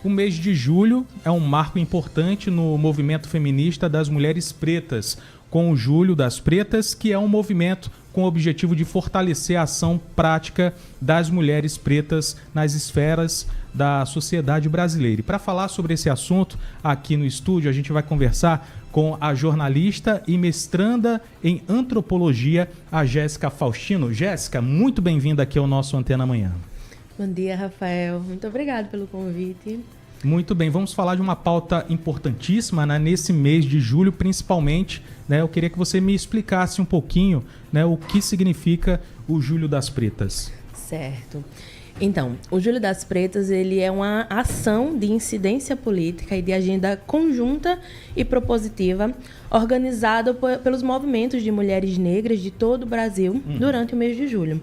O mês de julho é um marco importante no movimento feminista das mulheres pretas, com o Julho das Pretas, que é um movimento com o objetivo de fortalecer a ação prática das mulheres pretas nas esferas da sociedade brasileira. E para falar sobre esse assunto, aqui no estúdio, a gente vai conversar com a jornalista e mestranda em antropologia, a Jéssica Faustino. Jéssica, muito bem-vinda aqui ao nosso Antena Manhã. Bom dia, Rafael. Muito obrigada pelo convite. Muito bem, vamos falar de uma pauta importantíssima, né, nesse mês de julho, principalmente. Né, eu queria que você me explicasse um pouquinho, né, o que significa o Julho das Pretas. Certo. Então, o Julho das Pretas ele é uma ação de incidência política e de agenda conjunta e propositiva organizada pelos movimentos de mulheres negras de todo o Brasil durante o mês de julho.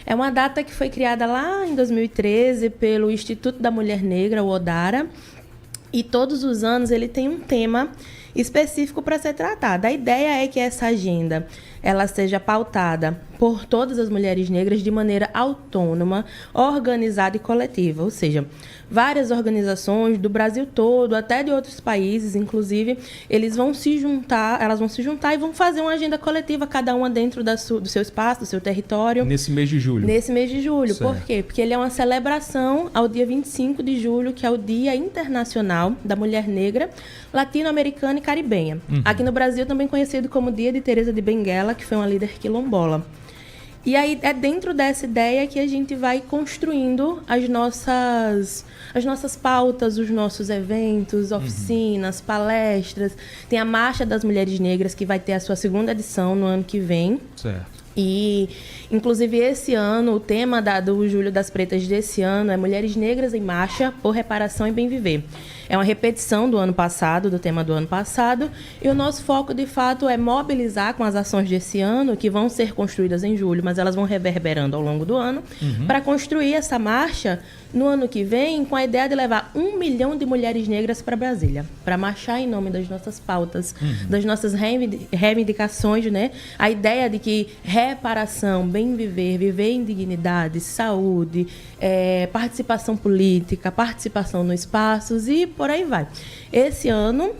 É uma data que foi criada lá em 2013 pelo Instituto da Mulher Negra, o ODARA, e todos os anos ele tem um tema específico para ser tratado. A ideia é que essa agenda ela seja pautada por todas as mulheres negras de maneira autônoma, organizada e coletiva, ou seja, várias organizações do Brasil todo, até de outros países, inclusive, elas vão se juntar e vão fazer uma agenda coletiva, cada uma dentro do seu espaço, do seu território. Nesse mês de julho. Nesse mês de julho. Certo. Por quê? Porque ele é uma celebração ao dia 25 de julho, que é o Dia Internacional da Mulher Negra, Latino-Americana e Caribenha. Aqui no Brasil também conhecido como Dia de Teresa de Benguela, que foi uma líder quilombola. E aí é dentro dessa ideia que a gente vai construindo as nossas pautas, os nossos eventos, oficinas, palestras. Tem a Marcha das Mulheres Negras, que vai ter a sua segunda edição no ano que vem. Certo. E, inclusive, esse ano, o tema do Julho das Pretas desse ano é Mulheres Negras em Marcha por Reparação e Bem Viver. É uma repetição do ano passado, do tema do ano passado, e o nosso foco, de fato, é mobilizar com as ações desse ano, que vão ser construídas em julho, mas elas vão reverberando ao longo do ano, para construir essa marcha no ano que vem, com a ideia de levar 1 milhão de mulheres negras para Brasília, para marchar em nome das nossas pautas, das nossas reivindicações, né? A ideia de que reparação, bem viver, viver em dignidade, saúde, participação política, participação nos espaços e por aí vai. Esse ano,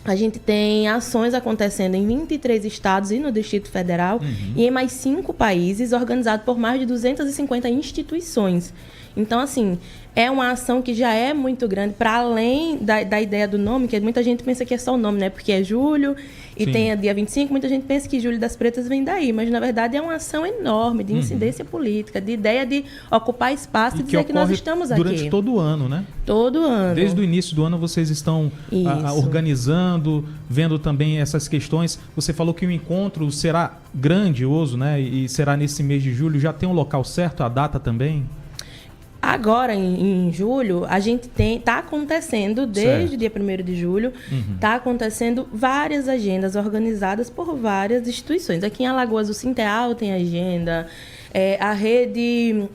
a gente tem ações acontecendo em 23 estados e no Distrito Federal e em mais 5 países, organizado por mais de 250 instituições. Então, assim, é uma ação que já é muito grande, para além da ideia do nome, que muita gente pensa que é só o nome, né? Porque é julho e Sim. tem a dia 25, muita gente pensa que Julho das Pretas vem daí, mas na verdade é uma ação enorme de incidência política, de ideia de ocupar espaço e dizer que nós estamos aqui. Durante todo o ano, né? Todo ano. Desde o início do ano vocês estão organizando, vendo também essas questões. Você falou que o encontro será grandioso, né? E será nesse mês de julho. Já tem um local certo, a data também? Agora, em julho, a gente está acontecendo, desde o dia 1º de julho, está acontecendo várias agendas organizadas por várias instituições. Aqui em Alagoas, o Sinteal tem agenda, a rede...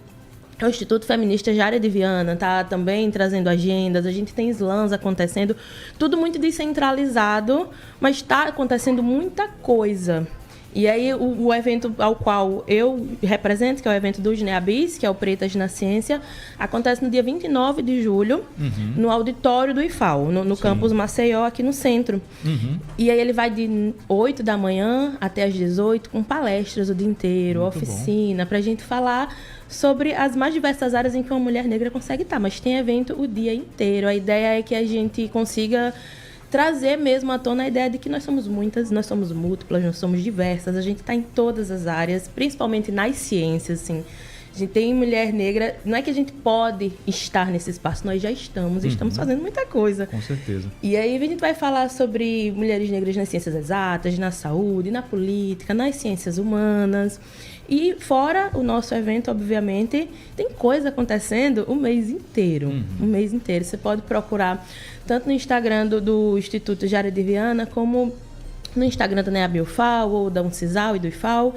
O Instituto Feminista Jária de Viana está também trazendo agendas, a gente tem slams acontecendo, tudo muito descentralizado, mas está acontecendo muita coisa. E aí o evento ao qual eu represento, que é o evento do GNEABIS, que é o Pretas na Ciência, acontece no dia 29 de julho, no auditório do IFAL, no campus Maceió, aqui no centro. E aí ele vai de 8 da manhã até as 18, com palestras o dia inteiro, muito oficina, para a gente falar sobre as mais diversas áreas em que uma mulher negra consegue estar. Mas tem evento o dia inteiro. A ideia é que a gente consiga trazer mesmo à tona a ideia de que nós somos muitas, nós somos múltiplas, nós somos diversas, a gente está em todas as áreas, principalmente nas ciências, assim. A gente tem mulher negra, não é que a gente pode estar nesse espaço, nós já estamos fazendo muita coisa. Com certeza. E aí a gente vai falar sobre mulheres negras nas ciências exatas, na saúde, na política, nas ciências humanas. E fora o nosso evento, obviamente, tem coisa acontecendo o mês inteiro. O mês inteiro. Você pode procurar tanto no Instagram do Instituto Jária de Viana, como no Instagram da NEAB UFAL, ou da Uncisal e do IFAL.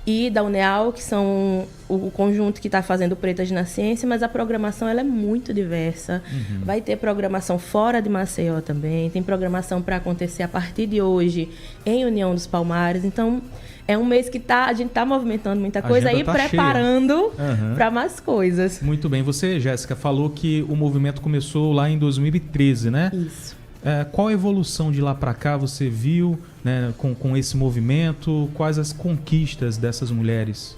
e da UNEAL, que são o conjunto que está fazendo Pretas na Ciência, mas a programação ela é muito diversa. Vai ter programação fora de Maceió também, tem programação para acontecer a partir de hoje em União dos Palmares. Então, é um mês que a gente está movimentando muita coisa e preparando para mais coisas. Muito bem. Você, Jéssica, falou que o movimento começou lá em 2013, né? Isso. Qual a evolução de lá para cá você viu, né, com esse movimento? Quais as conquistas dessas mulheres?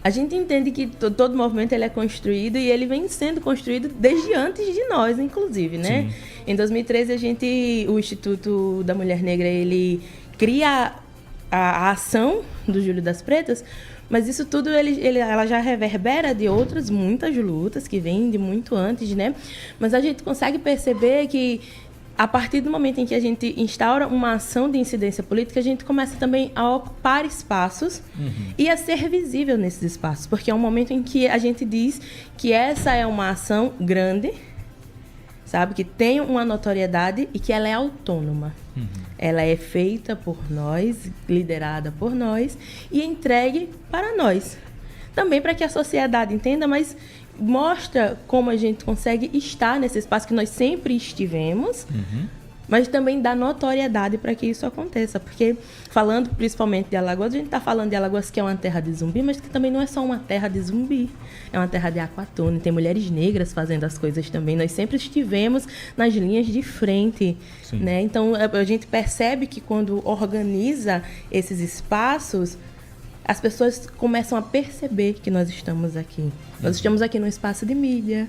A gente entende que todo movimento ele é construído e ele vem sendo construído desde antes de nós, inclusive, né? Sim. Em 2013, o Instituto da Mulher Negra, ele cria a ação do Júlio das Pretas, mas isso tudo ela já reverbera de outras muitas lutas que vêm de muito antes, né? Mas a gente consegue perceber que a partir do momento em que a gente instaura uma ação de incidência política, a gente começa também a ocupar espaços e a ser visível nesses espaços, porque é um momento em que a gente diz que essa é uma ação grande, sabe? Que tem uma notoriedade e que ela é autônoma. Ela é feita por nós, liderada por nós e entregue para nós. Também para que a sociedade entenda, mas mostra como a gente consegue estar nesse espaço que nós sempre estivemos, mas também dá notoriedade para que isso aconteça. Porque, falando principalmente de Alagoas, a gente está falando de Alagoas que é uma terra de zumbi, mas que também não é só uma terra de zumbi. É uma terra de aquatone, tem mulheres negras fazendo as coisas também. Nós sempre estivemos nas linhas de frente, né? Então, a gente percebe que quando organiza esses espaços, as pessoas começam a perceber que nós estamos aqui. Nós estamos aqui num espaço de mídia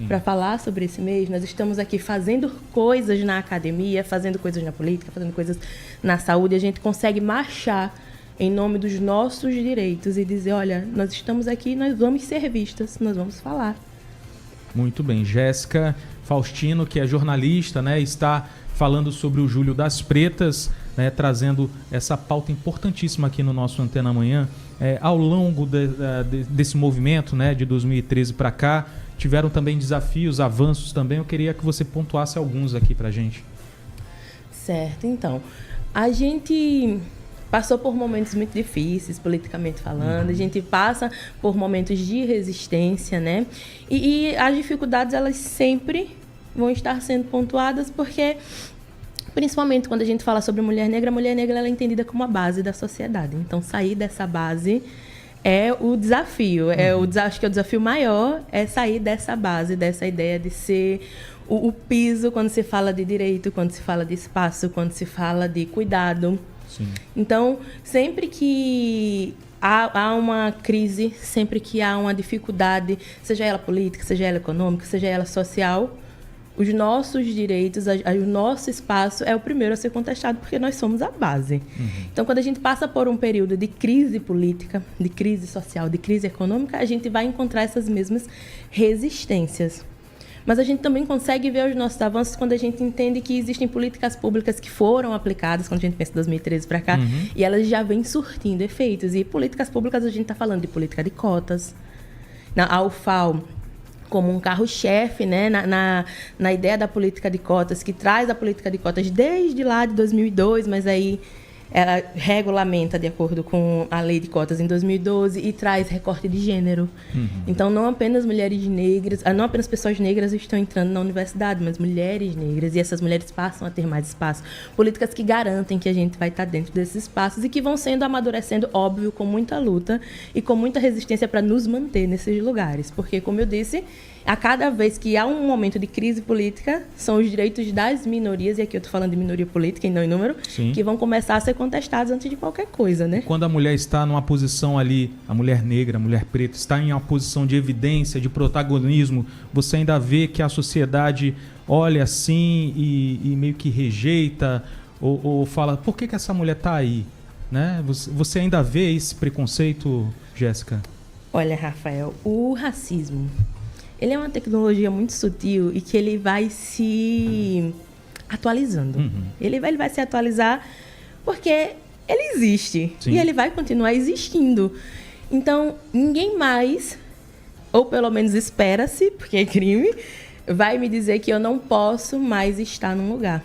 para falar sobre esse mês. Nós estamos aqui fazendo coisas na academia, fazendo coisas na política, fazendo coisas na saúde. A gente consegue marchar em nome dos nossos direitos e dizer, olha, nós estamos aqui, nós vamos ser vistas, nós vamos falar. Muito bem. Jéssica Faustino, que é jornalista, né, está falando sobre o Júlio das Pretas, né, trazendo essa pauta importantíssima aqui no nosso Antena Amanhã. Ao longo desse movimento, né, de 2013 para cá, tiveram também desafios, avanços também. Eu queria que você pontuasse alguns aqui para a gente. Certo, então. A gente passou por momentos muito difíceis, politicamente falando. A gente passa por momentos de resistência, né? E as dificuldades, elas sempre vão estar sendo pontuadas porque, principalmente quando a gente fala sobre a mulher negra ela é entendida como a base da sociedade. Então, sair dessa base é o desafio. Acho que é o desafio maior é sair dessa base, dessa ideia de ser o piso quando se fala de direito, quando se fala de espaço, quando se fala de cuidado. Sim. Então, sempre que há uma crise, sempre que há uma dificuldade, seja ela política, seja ela econômica, seja ela social, os nossos direitos, o nosso espaço é o primeiro a ser contestado, porque nós somos a base. Então, quando a gente passa por um período de crise política, de crise social, de crise econômica, a gente vai encontrar essas mesmas resistências. Mas a gente também consegue ver os nossos avanços quando a gente entende que existem políticas públicas que foram aplicadas, quando a gente pensa em 2013 para cá, e elas já vêm surtindo efeitos. E políticas públicas, a gente está falando de política de cotas, a UFAL como um carro-chefe, né, na ideia da política de cotas, que traz a política de cotas desde lá de 2002, mas aí ela regulamenta de acordo com a lei de cotas em 2012 e traz recorte de gênero. Então, não apenas mulheres negras, não apenas pessoas negras estão entrando na universidade, mas mulheres negras, e essas mulheres passam a ter mais espaço. Políticas que garantem que a gente vai estar dentro desses espaços e que vão sendo amadurecendo, óbvio, com muita luta e com muita resistência para nos manter nesses lugares. Porque, como eu disse, a cada vez que há um momento de crise política, são os direitos das minorias, e aqui eu estou falando de minoria política e não em número, que vão começar a ser contestados antes de qualquer coisa, né? Quando a mulher está numa posição ali, a mulher negra, a mulher preta, está em uma posição de evidência, de protagonismo, você ainda vê que a sociedade olha assim e meio que rejeita ou fala, por que essa mulher está aí? Né? Você ainda vê esse preconceito, Jéssica? Olha, Rafael, o racismo, ele é uma tecnologia muito sutil e que ele vai se atualizando. Ele vai se atualizar porque ele existe. Sim. E ele vai continuar existindo. Então, ninguém mais, ou pelo menos espera-se, porque é crime, vai me dizer que eu não posso mais estar num lugar.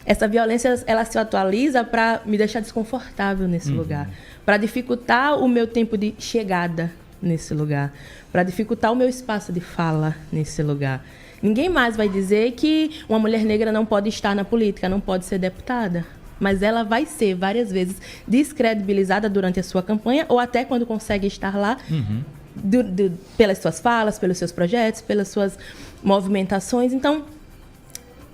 Essa violência, ela se atualiza para me deixar desconfortável nesse lugar. para dificultar o meu tempo de chegada nesse lugar, para dificultar o meu espaço de fala nesse lugar. Ninguém mais vai dizer que uma mulher negra não pode estar na política, não pode ser deputada. Mas ela vai ser várias vezes descredibilizada durante a sua campanha ou até quando consegue estar lá, pelas suas falas, pelos seus projetos, pelas suas movimentações. Então,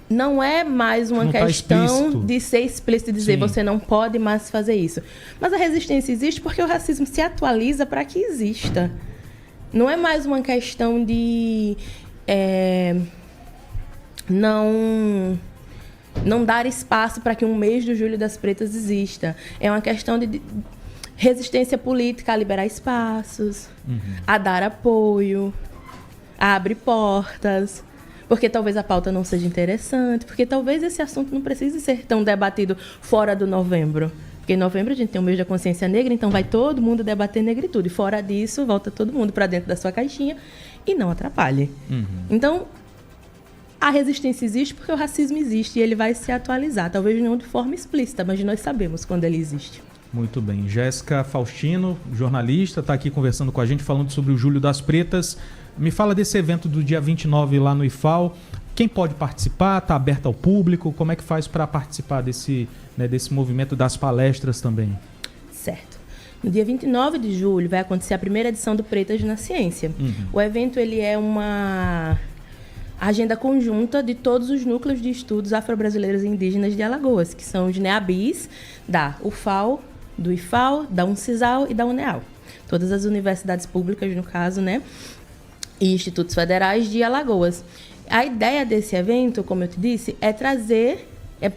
não é mais uma questão de ser explícito e dizer você não pode mais fazer isso. Mas a resistência existe porque o racismo se atualiza para que exista. Não é mais uma questão de não dar espaço para que um mês do Julho das Pretas exista. É uma questão de resistência política a liberar espaços, a dar apoio, a abrir portas, porque talvez a pauta não seja interessante, porque talvez esse assunto não precise ser tão debatido fora do novembro. Porque em novembro a gente tem o mês da consciência negra, então vai todo mundo debater negritude. Fora disso, volta todo mundo para dentro da sua caixinha e não atrapalhe. Então, a resistência existe porque o racismo existe e ele vai se atualizar. Talvez não de forma explícita, mas nós sabemos quando ele existe. Muito bem. Jéssica Faustino, jornalista, está aqui conversando com a gente, falando sobre o Julho das Pretas. Me fala desse evento do dia 29 lá no IFAL. Quem pode participar? Está aberto ao público? Como é que faz para participar desse movimento das palestras também? Certo. No dia 29 de julho vai acontecer a primeira edição do Pretas na Ciência. O evento ele é uma agenda conjunta de todos os núcleos de estudos afro-brasileiros e indígenas de Alagoas, que são os NEABIs da UFAL, do IFAL, da UNCISAL e da UNEAL. Todas as universidades públicas, no caso, né? E institutos federais de Alagoas. A ideia desse evento, como eu te disse, é trazer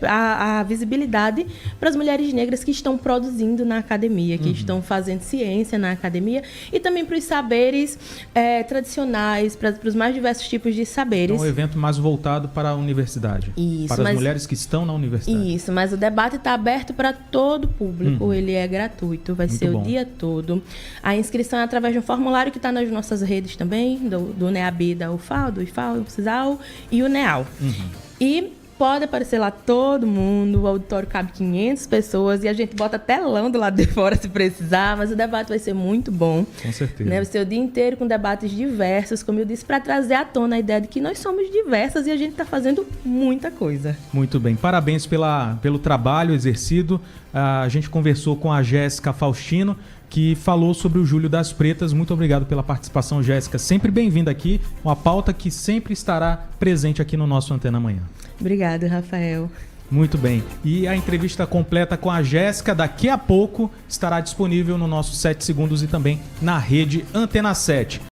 a visibilidade para as mulheres negras que estão produzindo na academia, que estão fazendo ciência na academia, e também para os saberes tradicionais, para os mais diversos tipos de saberes. Então, um evento mais voltado para a universidade. Isso, para as mulheres que estão na universidade. Isso, mas o debate está aberto para todo o público, ele é gratuito, vai ser o dia todo. A inscrição é através de um formulário que está nas nossas redes também, do NEAB, da UFAL, do IFAL, do CISAL e o NEAL. E pode aparecer lá todo mundo, o auditório cabe 500 pessoas e a gente bota telão do lado de fora se precisar, mas o debate vai ser muito bom. Com certeza. Né? Vai ser o dia inteiro com debates diversos, como eu disse, para trazer à tona a ideia de que nós somos diversas e a gente está fazendo muita coisa. Muito bem. Parabéns pelo trabalho exercido. A gente conversou com a Jéssica Faustino, que falou sobre o Julho das Pretas. Muito obrigado pela participação, Jéssica. Sempre bem-vinda aqui, uma pauta que sempre estará presente aqui no nosso Antena Amanhã. Obrigada, Rafael. Muito bem. E a entrevista completa com a Jéssica daqui a pouco estará disponível no nosso 7 Segundos e também na rede Antena 7.